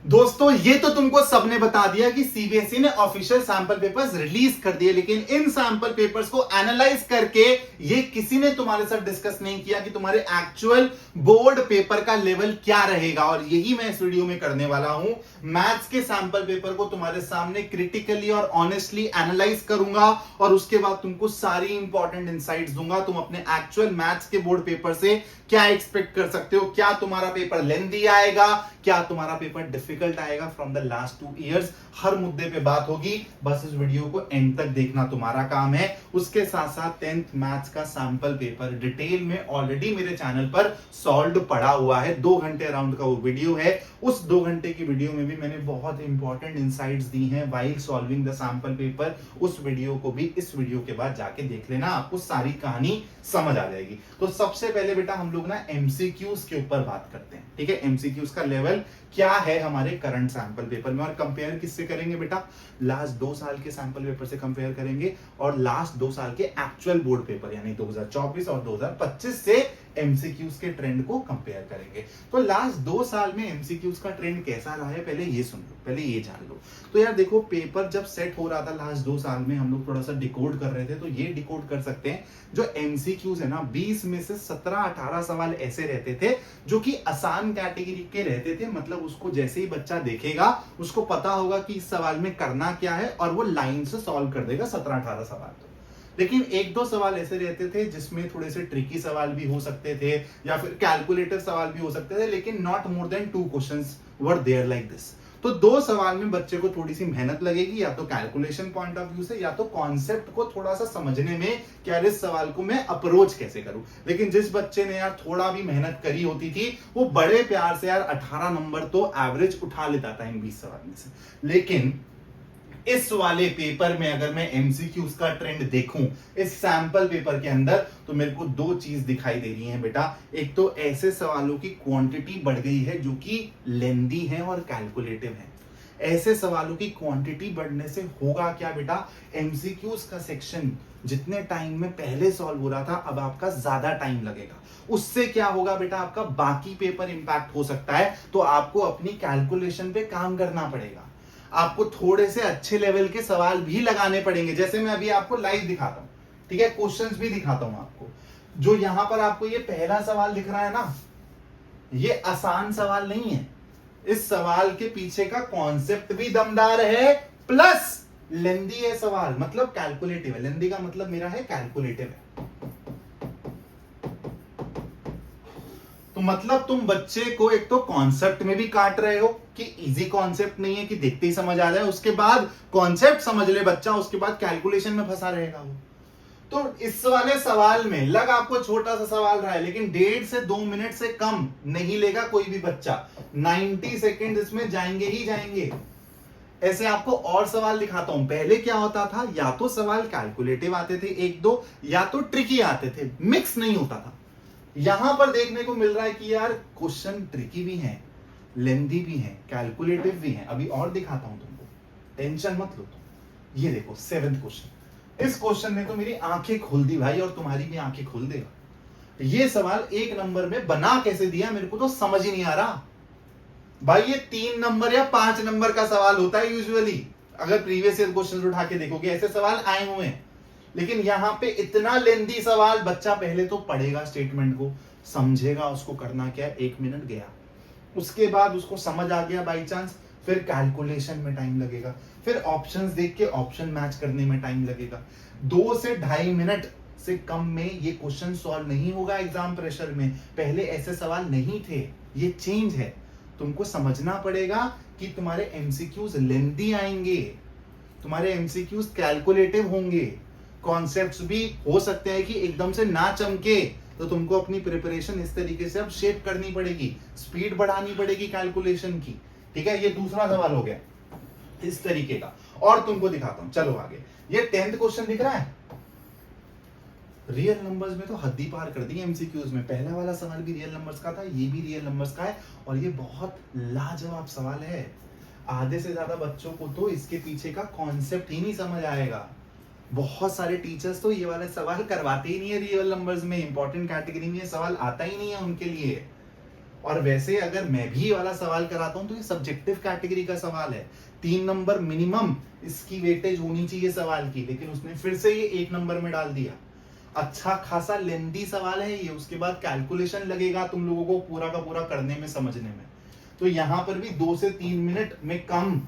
दोस्तों ये तो तुमको सबने बता दिया कि सीबीएसई ने ऑफिशियल सैंपल पेपर्स रिलीज कर दिए, लेकिन इन सैंपल पेपर्स को एनालाइज करके ये किसी ने तुम्हारे साथ डिस्कस नहीं किया कि तुम्हारे एक्चुअल बोर्ड पेपर का लेवल क्या रहेगा। और यही मैं इस वीडियो में करने वाला हूं। मैथ्स के सैंपल पेपर को तुम्हारे सामने क्रिटिकली और ऑनेस्टली एनालाइज करूंगा और उसके बाद तुमको सारी इंपॉर्टेंट इंसाइट्स दूंगा। तुम अपने एक्चुअल मैथ्स के बोर्ड पेपर से क्या एक्सपेक्ट कर सकते हो, क्या तुम्हारा पेपर लेंथी आएगा, क्या तुम्हारा पेपर डिफिकल्ट आएगा फ्रॉम द लास्ट 2 इयर्स। हर मुद्दे पे बात होगी, बस इस वीडियो को एंड तक देखना तुम्हारा काम है। उसके साथ साथ 10th मैथ्स का सैंपल पेपर डिटेल में ऑलरेडी मेरे चैनल पर सॉल्व पड़ा हुआ है। 2 घंटे अराउंड का वो वीडियो है। उस 2 घंटे की वीडियो में भी मैंने बहुत इंपॉर्टेंट इंसाइट्स दी हैं while solving the sample paper. उस वीडियो को भी इस वीडियो के बाद जाके देख लेना, आपको सारी कहानी समझ आ जाएगी। तो सबसे पहले बेटा हम लोग ना एमसीक्यूज के ऊपर बात करते हैं, ठीक है। एमसीक्यूज का लेवल क्या है हमारे करंट सैंपल पेपर में, और कंपेयर किससे करेंगे बेटा, लास्ट 2 साल के सैंपल पेपर से कंपेयर करेंगे और लास्ट 2 साल के एक्चुअल बोर्ड पेपर यानी 2024 और 2025 से एमसीक्यूज के ट्रेंड को कंपेयर करेंगे। तो लास्ट 2 साल में एमसीक्यूज का ट्रेंड कैसा रहा है पहले ये सुन लो, पहले ये जान लो। तो यार देखो, पेपर जब सेट हो रहा था लास्ट 2 साल में, हम लोग थोड़ा सा डिकोड कर रहे थे, तो ये डिकोड कर सकते हैं जो एमसीक्यूज है ना, 20 में से 17-18 सवाल ऐसे रहते थे जो कि आसान कैटेगरी के रहते थे। मतलब उसको जैसे ही बच्चा देखेगा उसको पता होगा कि इस सवाल में करना क्या है और वो लाइन से सॉल्व कर देगा 17-18 सवाल। तो लेकिन 1-2 सवाल ऐसे रहते थे जिसमें थोड़े से ट्रिकी सवाल भी हो सकते थे या फिर कैलकुलेटर सवाल भी हो सकते थे, लेकिन not more than 2 questions were there like this. तो 2 सवाल में बच्चे को थोड़ी सी मेहनत लगेगी, या तो कैलकुलेशन पॉइंट ऑफ व्यू से या तो कॉन्सेप्ट को थोड़ा सा समझने में कि यार इस सवाल को मैं अप्रोच कैसे करूं। लेकिन जिस बच्चे ने यार थोड़ा भी मेहनत करी होती थी वो बड़े प्यार से यार 18 नंबर तो एवरेज उठा लेता था इन 20 सवाल में से। लेकिन इस वाले पेपर में अगर मैं एमसीक्यूज का ट्रेंड देखूं इस सैंपल पेपर के अंदर, तो मेरे को 2 चीज दिखाई दे रही हैं बेटा। एक तो ऐसे सवालों की क्वांटिटी बढ़ गई है जो कि लेंदी है और कैलकुलेटिव है। ऐसे सवालों की क्वांटिटी बढ़ने से होगा क्या बेटा, एमसीक्यूज का सेक्शन जितने टाइम में पहले सॉल्व हो रहा था अब आपका ज्यादा टाइम लगेगा। उससे क्या होगा बेटा, आपका बाकी पेपर इंपैक्ट हो सकता है। तो आपको अपनी कैलकुलेशन पे काम करना पड़ेगा, आपको थोड़े से अच्छे लेवल के सवाल भी लगाने पड़ेंगे। जैसे मैं अभी आपको लाइव दिखाता हूं, ठीक है, क्वेश्चंस भी दिखाता हूं आपको। जो यहां पर आपको ये पहला सवाल दिख रहा है ना, ये आसान सवाल नहीं है। इस सवाल के पीछे का कॉन्सेप्ट भी दमदार है, प्लस लेंदी है सवाल, मतलब कैलकुलेटिव है। लेंदी का मतलब मेरा है कैलकुलेटिव है। तो मतलब तुम बच्चे को एक तो कॉन्सेप्ट में भी काट रहे हो कि इजी कॉन्सेप्ट नहीं है कि देखते ही समझ आ जाए, उसके बाद कॉन्सेप्ट समझ ले बच्चा, उसके बाद कैलकुलेशन में फंसा रहेगा वो। तो इस वाले सवाल में लग आपको छोटा सा सवाल रहा है, लेकिन 1.5 से 2 मिनट से कम नहीं लेगा कोई भी बच्चा। 90 सेकेंड इसमें जाएंगे ही जाएंगे। ऐसे आपको और सवाल दिखाता हूं। पहले क्या होता था, या तो सवाल कैलकुलेटिव आते थे 1-2, या तो ट्रिकी आते थे, मिक्स नहीं होता था। यहां पर देखने को मिल रहा है कि यार क्वेश्चन ट्रिकी भी हैं, लेंथी भी हैं, कैलकुलेटिव भी हैं। अभी और दिखाता हूं तुमको, टेंशन मत लो तुम। ये देखो 7th क्वेश्चन। इस क्वेश्चन ने तो मेरी आंखें खोल दी भाई, और तुम्हारी भी आंखें खोल देगा। ये सवाल 1 नंबर में बना कैसे दिया मेरे को तो समझ ही नहीं आ रहा भाई। ये 3 नंबर या 5 नंबर का सवाल होता है यूजुअली, अगर प्रीवियस ईयर क्वेश्चन उठा के देखोगे ऐसे सवाल आए हुए हैं। लेकिन यहां पे इतना लेंथी सवाल, बच्चा पहले तो पढ़ेगा स्टेटमेंट को, समझेगा उसको करना क्या है, 1 मिनट गया। उसके बाद उसको समझ आ गया बाई चांस, फिर कैलकुलेशन में टाइम लगेगा, फिर ऑप्शंस देख के ऑप्शन मैच करने में टाइम लगेगा। 2 से 2.5 मिनट से कम में ये क्वेश्चन सॉल्व नहीं होगा एग्जाम प्रेशर में। पहले ऐसे सवाल नहीं थे, ये चेंज है। तुमको समझना पड़ेगा कि तुम्हारे एमसीक्यूज लेंथी आएंगे, तुम्हारे एमसीक्यूज कैलकुलेटिव होंगे, कॉन्सेप्ट्स भी हो सकते हैं कि एकदम से ना चमके। तो तुमको अपनी प्रिपरेशन इस तरीके से अब शेप करनी पड़ेगी, स्पीड बढ़ानी पड़ेगी कैलकुलेशन की, ठीक है। ये दूसरा सवाल हो गया इस तरीके का। और तुमको दिखाता हूं, चलो आगे। ये 10th क्वेश्चन दिख रहा है, रियल नंबर्स में तो हद्दी पार कर दी एमसीक्यूज में। पहला वाला सवाल भी रियल नंबर्स का था, ये भी रियल नंबर्स का है, और ये बहुत लाजवाब सवाल है। आधे से ज्यादा बच्चों को तो इसके पीछे का कॉन्सेप्ट ही नहीं समझ आएगा। बहुत सारे टीचर्स तो ये वाले सवाल करवाते ही नहीं है रियल नंबर्स में, इंपॉर्टेंट कैटेगरी में ये सवाल आता ही नहीं है उनके लिए। और वैसे अगर मैं भी ये वाला सवाल कराता हूं तो ये सब्जेक्टिव कैटेगरी का सवाल है, 3 नंबर मिनिमम इसकी वेटेज होनी चाहिए सवाल की, लेकिन उसने फिर से ये 1 नंबर में डाल दिया। अच्छा खासा लेंदी सवाल है ये, उसके बाद कैलकुलेशन लगेगा तुम लोगों को पूरा का पूरा करने में, समझने में। तो यहां पर भी 2 से 3 मिनट में कम,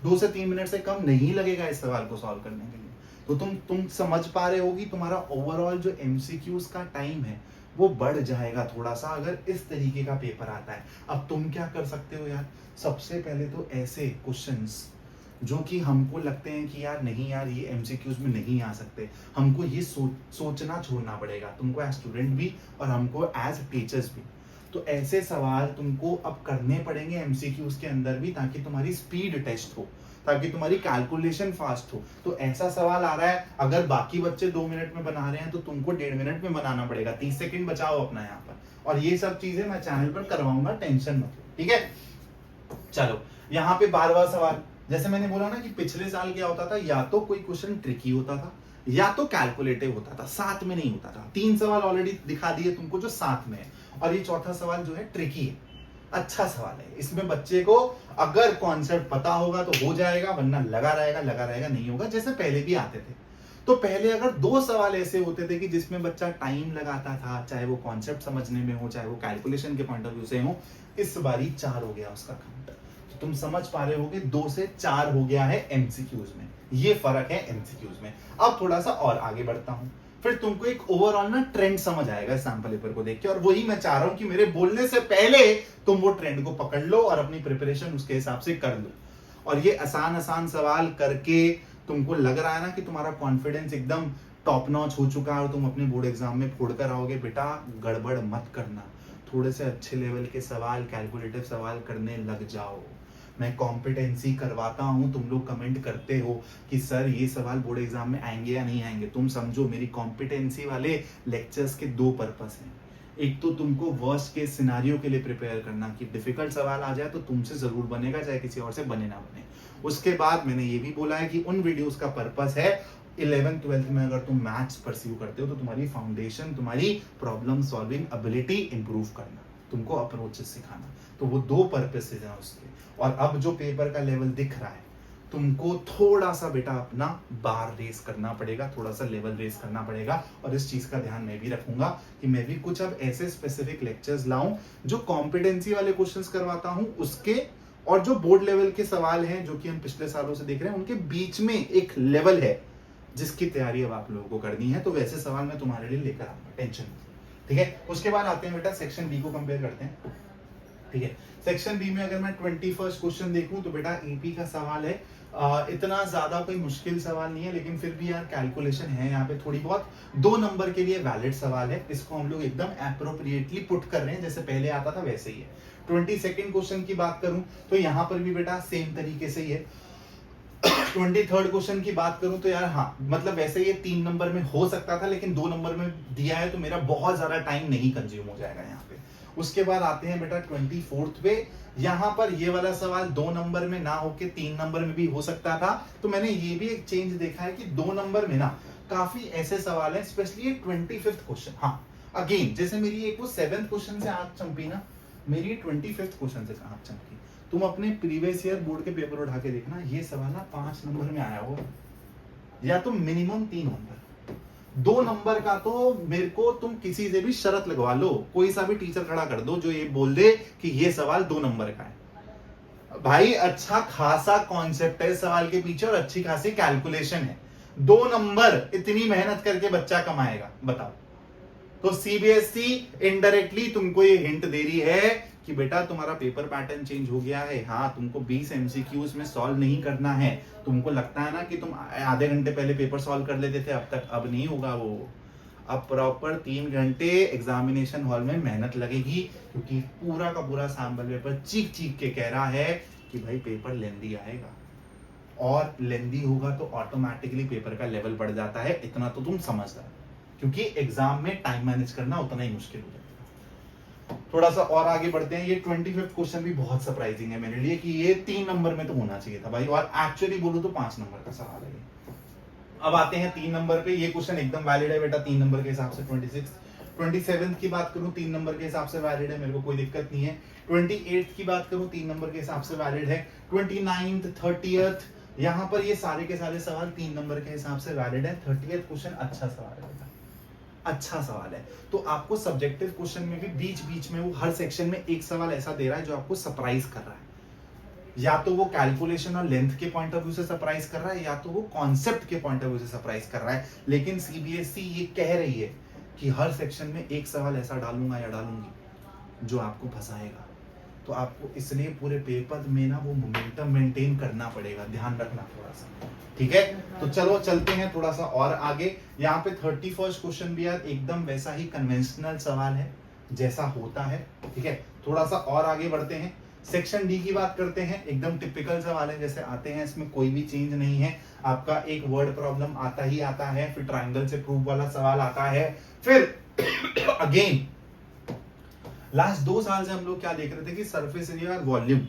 2 से 3 मिनट से कम नहीं लगेगा इस सवाल को सॉल्व करने के लिए। तो तुम समझ पा रहे होगी, तुम्हारा ओवरऑल जो एमसीक्यूज का टाइम है वो बढ़ जाएगा थोड़ा सा अगर इस तरीके का पेपर आता है। अब तुम क्या कर सकते हो यार, सबसे पहले तो ऐसे क्वेश्चंस जो कि हमको लगते हैं कि यार नहीं यार ये एमसीक्यूज में नहीं आ सकते, हमको ये सोचना छोड़ना पड़ेगा, तुमको एज स्टूडेंट भी और हमको एज टीचर्स भी। तो ऐसे सवाल तुमको अब करने पड़ेंगे एमसीक्यूज के अंदर भी, ताकि तुम्हारी स्पीड टेस्ट हो, ताकि तुम्हारी कैलकुलेशन फास्ट हो। तो ऐसा सवाल आ रहा है, अगर बाकी बच्चे 2 मिनट में बना रहे हैं तो तुमको 1.5 मिनट में बनाना पड़ेगा, 30 सेकंड बचाओ अपना यहाँ पर। और ये सब चीजें मैं चैनल पर करवाऊंगा, टेंशन मत लो, ठीक है। चलो यहाँ पे 12वां सवाल, जैसे मैंने बोला ना कि पिछले साल क्या होता था, या तो कोई क्वेश्चन ट्रिकी होता था या तो कैलकुलेटिव होता था, साथ में नहीं होता था। 3 सवाल ऑलरेडी दिखा दिए तुमको जो साथ में है, और ये चौथा सवाल जो है ट्रिकी है, अच्छा सवाल है। इसमें बच्चे को अगर कॉन्सेप्ट पता होगा तो हो जाएगा, वरना लगा रहेगा नहीं होगा, जैसे पहले भी आते थे। तो पहले अगर 2 सवाल ऐसे होते थे कि जिसमें बच्चा टाइम लगाता था, चाहे वो कॉन्सेप्ट समझने में हो, चाहे वो कैलकुलेशन के पॉइंट ऑफ व्यू से हो, इस बारी 4 हो गया उसका काउंट। तो तुम समझ पा रहे होगे 2 से 4 हो गया है एमसीक्यूज में, ये फर्क है एमसीक्यूज में। अब थोड़ा सा और आगे बढ़ता हूं, फिर तुमको एक ओवरऑल ना ट्रेंड समझ आएगा सैंपल पेपर को देख के, और वही मैं चाह रहा हूं कि मेरे बोलने से पहले तुम वो ट्रेंड को पकड़ लो और अपनी प्रिपरेशन उसके हिसाब से कर लो। और ये आसान सवाल करके तुमको लग रहा है ना कि तुम्हारा कॉन्फिडेंस एकदम टॉप नॉच हो चुका है और तुम अपने बोर्ड एग्जाम में फोड़ कर आओगे, बेटा गड़बड़ मत करना, थोड़े से अच्छे लेवल के सवाल, कैलकुलेटिव सवाल करने लग जाओ। मैं कॉम्पिटेंसी करवाता हूं, तुम लोग कमेंट करते हो कि सर ये सवाल बोर्ड एग्जाम में आएंगे या नहीं आएंगे। तुम समझो मेरी कॉम्पिटेंसी वाले लेक्चर्स के 2 पर्पस हैं। एक तो तुमको वर्स्ट केस सिनारियो के लिए प्रिपेयर करना कि डिफिकल्ट सवाल आ जाए तो तुमसे जरूर बनेगा, चाहे किसी और से बने ना बने। उसके बाद मैंने ये भी बोला है कि उन वीडियोस का पर्पस है 11th 12th में अगर तुम मैथ्स परस्यू करते हो तो तुम्हारी फाउंडेशन, तुम्हारी प्रॉब्लम सॉल्विंग एबिलिटी इंप्रूव करना, तुमको अप्रोचेस सिखाना। तो वो 2 पर्पसेस हैं उसके। और अब जो पेपर का लेवल दिख रहा है, तुमको थोड़ा सा बेटा अपना बार रेस करना पड़ेगा, थोड़ा सा लेवल रेस करना पड़ेगा। और इस चीज का ध्यान मैं भी रखूंगा कि मैं भी कुछ अब ऐसे स्पेसिफिक लेक्चर्स लाऊं जो कॉम्पिटेंसी वाले क्वेश्चंस करवाता हूं उसके, और जो बोर्ड लेवल के सवाल हैं जो कि हम पिछले सालों से देख रहे हैं, उनके बीच में एक लेवल है जिसकी तैयारी अब आप लोगों को करनी है। तो वैसे सवाल मैं तुम्हारे लिए लेकर आऊंगा, टेंशन नहीं, ठीक है। उसके बाद आते हैं बेटा सेक्शन बी को कंपेयर करते हैं, ठीक है। सेक्शन बी में अगर मैं 21st क्वेश्चन देखूं तो बेटा ईपी का सवाल है। इतना ज्यादा कोई मुश्किल सवाल नहीं है, लेकिन फिर भी यार कैलकुलेशन है यहाँ पे थोड़ी बहुत। 2 नंबर के लिए वैलिड सवाल है, इसको हम लोग एकदम एप्रोप्रिएटली पुट कर रहे हैं, जैसे पहले आता था वैसे ही है। 22nd क्वेश्चन की बात करूं तो यहाँ पर भी बेटा सेम तरीके से ही है। 23rd क्वेश्चन की बात करूं तो यार हाँ, मतलब वैसे ये 3 नंबर में हो सकता था, लेकिन 2 नंबर में दिया है तो मेरा बहुत ज्यादा टाइम नहीं कंज्यूम हो जाएगा यहाँ पे। उसके बाद आते हैं बेटा 24th पे। यहाँ पर ये वाला सवाल 2 नंबर में ना होके 3 नंबर में भी हो सकता था। तो मैंने ये भी एक चेंज देखा है कि 2 नंबर में ना काफी ऐसे सवाल हैं, स्पेशली ये 25th क्वेश्चन। हाँ अगेन जैसे मेरी एक वो 7th क्वेश्चन से आंख चमकी ना, मेरी 25th क्वेश्चन से आंख चमकी। तुम अपने प्रीवियस ईयर बोर्ड के पेपर उठा के देखना, ये सवाल ना 5 नंबर में आया होगा, या तो मिनिमम 3 नंबर। 2 नंबर का तो मेरे को तुम किसी से भी शर्त लगवा लो, कोई सा भी टीचर खड़ा कर दो जो ये बोल दे कि ये सवाल 2 नंबर का है। भाई अच्छा खासा कॉन्सेप्ट है सवाल के पीछे और अच्छी खासी कैलकुलेशन है। 2 नंबर इतनी मेहनत करके बच्चा कमाएगा, बताओ। तो सीबीएसई इनडायरेक्टली तुमको ये हिंट दे रही है कि बेटा तुम्हारा पेपर पैटर्न चेंज हो गया है। हाँ तुमको 20 एमसीक्यूज में सॉल्व नहीं करना है। तुमको लगता है ना कि तुम आधे घंटे पहले पेपर सॉल्व कर लेते थे अब तक, अब नहीं होगा वो। अब प्रॉपर 3 घंटे एग्जामिनेशन हॉल में मेहनत लगेगी, क्योंकि पूरा का पूरा सैंपल पेपर चीख चीख के कह रहा है कि भाई पेपर लेंदी आएगा, और लेंदी होगा तो ऑटोमेटिकली पेपर का लेवल बढ़ जाता है। इतना तो तुम समझदार, क्योंकि एग्जाम में टाइम मैनेज करना उतना ही मुश्किल हो जाता है। थोड़ा सा और आगे बढ़ते हैं। ये 25th क्वेश्चन भी बहुत सरप्राइजिंग है मेरे लिए कि ये 3 नंबर में तो होना चाहिए था भाई, और एक्चुअली बोलूं तो 5 नंबर का सवाल है। अब आते हैं 3 नंबर पे। ये क्वेश्चन एकदम वैलिड है बेटा 3 नंबर के हिसाब से। 27 की बात करूं 3 नंबर के हिसाब से वैलिड है, मेरे को कोई दिक्कत नहीं है। 28 की बात करूं 3 नंबर के हिसाब से वैलिड है। 29th 30th यहाँ पर ये सारे के सारे सवाल 3 नंबर के हिसाब से वैलिड है। 30th क्वेश्चन अच्छा सवाल है बेटा, अच्छा सवाल है। तो आपको सब्जेक्टिव क्वेश्चन में भी बीच बीच में वो हर सेक्शन में एक सवाल ऐसा दे रहा है जो आपको सरप्राइज कर रहा है, या तो वो कैलकुलेशन और लेंथ के पॉइंट ऑफ व्यू से सरप्राइज कर रहा है, या तो वो कॉन्सेप्ट के पॉइंट ऑफ व्यू से सरप्राइज कर रहा है। लेकिन सीबीएसई ये कह रही है कि हर सेक्शन में एक सवाल ऐसा डालूंगा या डालूंगी जो आपको फंसाएगा। तो आपको इसलिए पूरे पेपर में ना वो मोमेंटम मेंटेन करना पड़ेगा, ध्यान रखना थोड़ा सा, ठीक है। तो चलो चलते हैं थोड़ा सा और आगे। यहाँ पे 31st क्वेश्चन भी यार एकदम वैसा ही कन्वेंशनल सवाल है जैसा होता है, ठीक है। थोड़ा सा और आगे बढ़ते हैं। सेक्शन डी की बात करते हैं, एकदम टिपिकल सवाल है जैसे आते हैं, इसमें कोई भी चेंज नहीं है। आपका एक वर्ड प्रॉब्लम आता ही आता है, फिर ट्रायंगल से प्रूफ वाला सवाल आता है, फिर अगेन लास्ट 2 साल से हम लोग क्या देख रहे थे कि सरफेस एरिया और वॉल्यूम,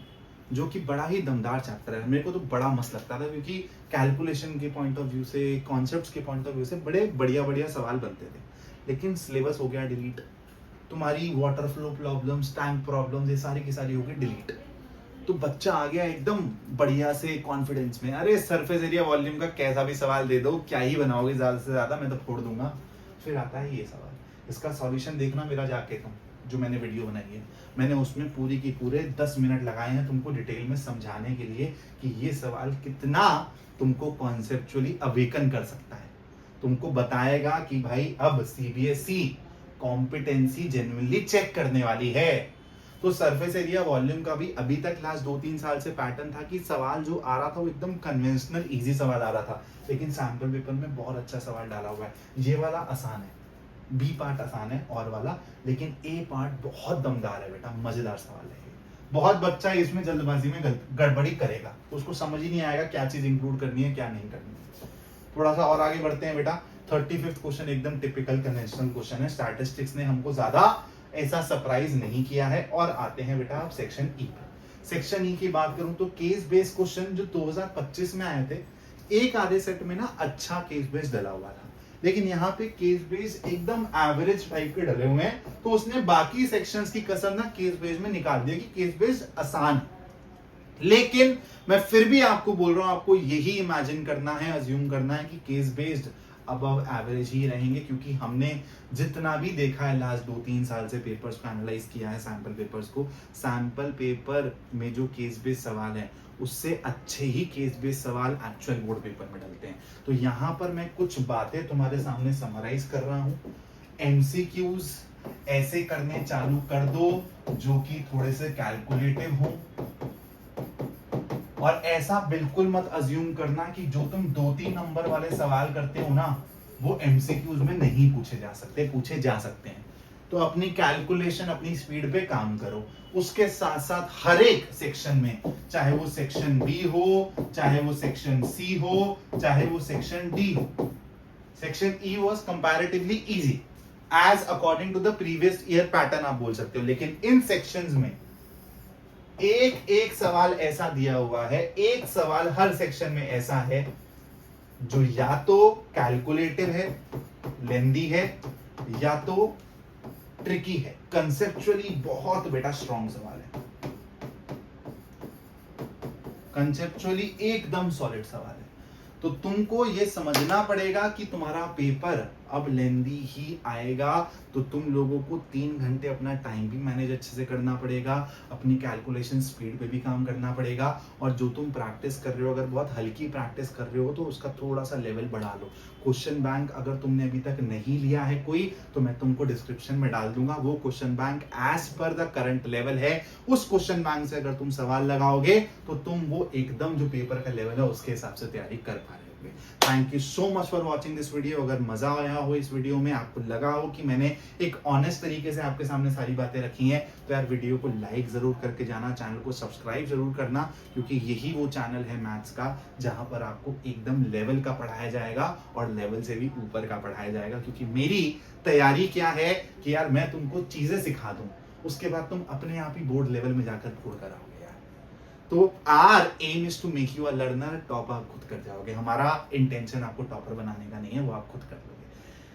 जो कि बड़ा ही दमदार चैप्टर है, मेरे को तो बड़ा मस्त लगता था क्योंकि कैलकुलेशन के पॉइंट ऑफ व्यू से, कॉन्सेप्ट्स के पॉइंट ऑफ व्यू से बड़े बढ़िया बढ़िया सवाल बनते थे। लेकिन सिलेबस हो गया डिलीट, तुम्हारी water flow problems, tank problems, ये सारी की सारी हो गई डिलीट। तो बच्चा आ गया एकदम बढ़िया से कॉन्फिडेंस में, अरे सरफेस एरिया वॉल्यूम का कैसा भी सवाल दे दो, क्या ही बनाओगे ज्यादा से ज्यादा, मैं तो फोड़ दूंगा। फिर आता है ये सवाल, इसका सॉल्यूशन देखना मेरा जाके तुम, जो मैंने वीडियो बनाई है, मैंने उसमें पूरी की पूरे 10 मिनट लगाए हैं तुमको डिटेल में समझाने के लिए कि ये सवाल कितना तुमको कॉन्सेप्चुअली अवेकन कर सकता है, तुमको बताएगा कि भाई अब सीबीएसई कॉम्पिटेंसी जेन्युइनली चेक करने वाली है। तो सरफेस एरिया वॉल्यूम का भी अभी तक लास्ट 2-3 साल से पैटर्न था कि सवाल जो आ रहा था वो एकदम कन्वेंशनल इजी सवाल आ रहा था, लेकिन सैंपल पेपर में बहुत अच्छा सवाल डाला हुआ है। ये वाला आसान है, बी पार्ट आसान है और वाला, लेकिन ए पार्ट बहुत दमदार है बेटा, मजेदार सवाल है। बहुत बच्चा इसमें जल्दबाजी में गड़बड़ी करेगा, उसको समझ ही नहीं आएगा क्या चीज इंक्लूड करनी है क्या नहीं करनी है। थोड़ा सा और आगे बढ़ते हैं बेटा। 35th क्वेश्चन एकदम टिपिकल कन्वेंशनल क्वेश्चन है, स्टैटिस्टिक्स ने हमको ज्यादा ऐसा सरप्राइज नहीं किया है। और आते हैं बेटा आप सेक्शन ई पर। सेक्शन ई की बात करूं तो केस बेस्ड क्वेश्चन जो 2025 में आए थे, एक आधे सेट में ना अच्छा केस बेस्ड डला हुआ था, लेकिन यहाँ पे केस बेस एकदम एवरेज टाइप के डले हुए हैं, तो उसने बाकी सेक्शंस की कसर ना केस बेस में निकाल दिया कि केस बेस आसान है। लेकिन मैं फिर भी आपको बोल रहा हूं, आपको यही इमेजिन करना है, अज्यूम करना है कि केस बेस्ड अबव एवरेज ही रहेंगे, क्योंकि हमने जितना भी देखा है लास्ट 2-3 साल से पेपर्स को एनालाइज किया है, सैंपल पेपर्स को, सैंपल पेपर में जो केस बेस्ड सवाल है उससे अच्छे ही केस बेस्ड सवाल एक्चुअल बोर्ड पेपर में डलते हैं। तो यहाँ पर मैं कुछ बातें तुम्हारे सामने समराइज कर रहा हूँ। एमसीक्यूज ऐसे करने चालू कर दो जो कि थोड़े से कैलकुलेटिव हो, और ऐसा बिल्कुल मत अज्यूम करना कि जो तुम 2-3 नंबर वाले सवाल करते हो ना वो एमसीक्यूज में नहीं पूछे जा सकते, पूछे जा सकते हैं। तो अपनी कैलकुलेशन, अपनी स्पीड पे काम करो। उसके साथ साथ हर एक सेक्शन में, चाहे वो सेक्शन बी हो, चाहे वो सेक्शन सी हो, चाहे वो सेक्शन डी हो, section E was comparatively easy as according to the previous year pattern आप बोल सकते हो, लेकिन इन सेक्शंस में एक एक सवाल ऐसा दिया हुआ है, एक सवाल हर सेक्शन में ऐसा है जो या तो कैलकुलेटिव है, लेंदी है, या तो ट्रिकी है, कंसेप्चुअली बहुत बेटा स्ट्रॉन्ग सवाल है, कंसेप्चुअली एकदम सॉलिड सवाल है। तो तुमको ये समझना पड़ेगा कि तुम्हारा पेपर अब लेंदी ही आएगा, तो तुम लोगों को 3 घंटे अपना टाइम भी मैनेज अच्छे से करना पड़ेगा, अपनी कैलकुलेशन स्पीड पे भी काम करना पड़ेगा, और जो तुम प्रैक्टिस कर रहे हो, अगर बहुत हल्की प्रैक्टिस कर रहे हो तो उसका थोड़ा सा लेवल बढ़ा लो। क्वेश्चन बैंक अगर तुमने अभी तक नहीं लिया है कोई, तो मैं तुमको डिस्क्रिप्शन में डाल दूंगा, वो question bank as per the current level है, उस क्वेश्चन बैंक से अगर तुम सवाल लगाओगे तो तुम वो एकदम जो पेपर का लेवल है उसके हिसाब से तैयारी कर पा रहे हो। Thank you so much for watching this video. अगर मजा आया हो इस वीडियो में, आपको लगा हो कि मैंने एक ऑनेस्ट तरीके से आपके सामने सारी बातें रखी हैं, तो यार वीडियो को लाइक जरूर करके जाना, चैनल को सब्सक्राइब जरूर करना, क्योंकि यही वो चैनल है मैथ्स का जहां पर आपको एकदम लेवल का पढ़ाया जाएगा और लेवल से भी ऊपर का पढ़ाया जाएगा। क्योंकि मेरी तैयारी क्या है कि यार मैं तुमको चीजें सिखा दूं, उसके बाद तुम अपने आप ही बोर्ड लेवल में जाकर प्रूव कराओगे। तो our aim is to make you a learner, top आप खुद कर जाओगे। हमारा इंटेंशन आपको टॉपर बनाने का नहीं है, वो आप खुद कर लोगे।